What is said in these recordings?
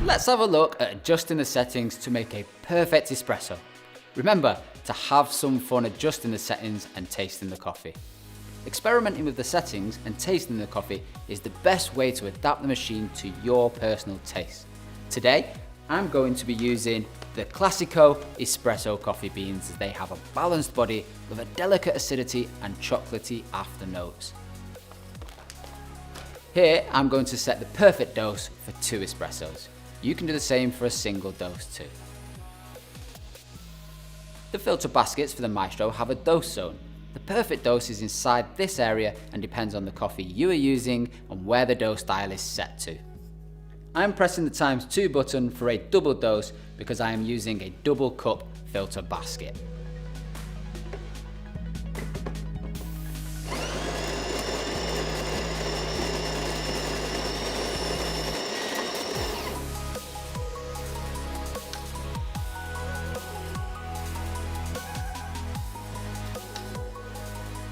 Let's have a look at adjusting the settings to make a perfect espresso. Remember to have some fun adjusting the settings and tasting the coffee. Experimenting with the settings and tasting the coffee is the best way to adapt the machine to your personal taste. Today, I'm going to be using the Classico espresso coffee beans as they have a balanced body with a delicate acidity and chocolatey afternotes. Here, I'm going to set the perfect dose for 2 espressos. You can do the same for a single dose too. The filter baskets for the Maestro have a dose zone. The perfect dose is inside this area and depends on the coffee you are using and where the dose dial is set to. I'm pressing the ×2 button for a double dose because I am using a double cup filter basket.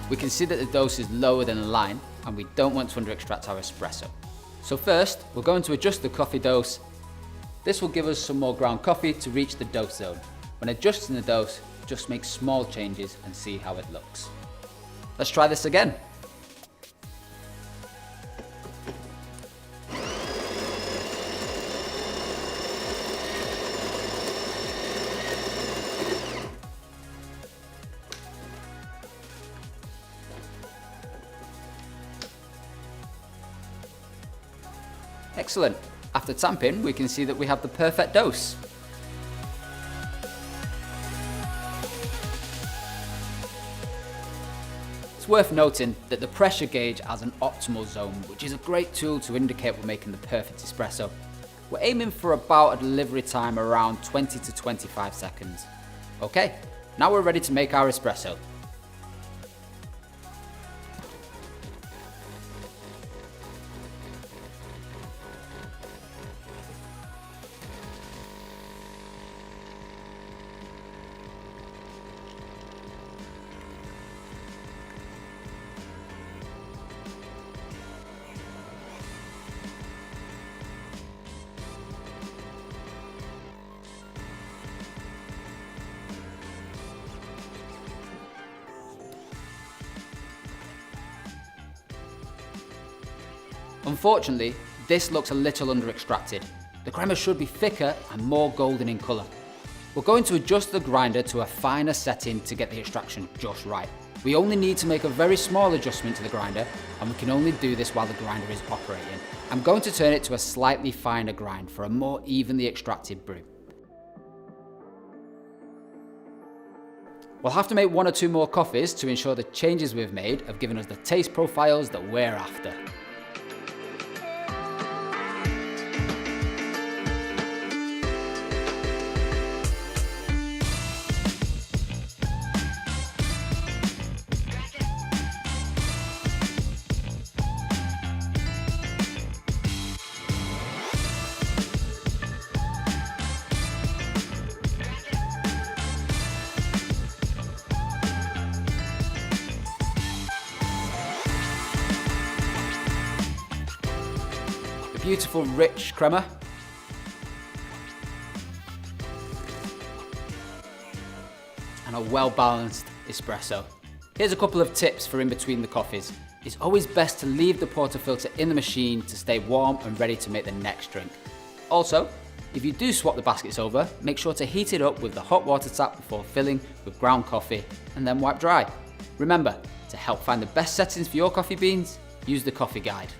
We can see that the dose is lower than the line and we don't want to under extract our espresso. So first, we're going to adjust the coffee dose. This will give us some more ground coffee to reach the dose zone. When adjusting the dose, just make small changes and see how it looks. Let's try this again. Excellent. After tamping, we can see that we have the perfect dose. It's worth noting that the pressure gauge has an optimal zone, which is a great tool to indicate we're making the perfect espresso. We're aiming for about a delivery time around 20 to 25 seconds. Okay, now we're ready to make our espresso. Unfortunately, this looks a little under extracted. The crema should be thicker and more golden in colour. We're going to adjust the grinder to a finer setting to get the extraction just right. We only need to make a very small adjustment to the grinder, and we can only do this while the grinder is operating. I'm going to turn it to a slightly finer grind for a more evenly extracted brew. We'll have to make 1 or 2 more coffees to ensure the changes we've made have given us the taste profiles that we're after. Beautiful rich crema. And a well-balanced espresso. Here's a couple of tips for in between the coffees. It's always best to leave the portafilter in the machine to stay warm and ready to make the next drink. Also, if you do swap the baskets over, make sure to heat it up with the hot water tap before filling with ground coffee and then wipe dry. Remember, to help find the best settings for your coffee beans, use the coffee guide.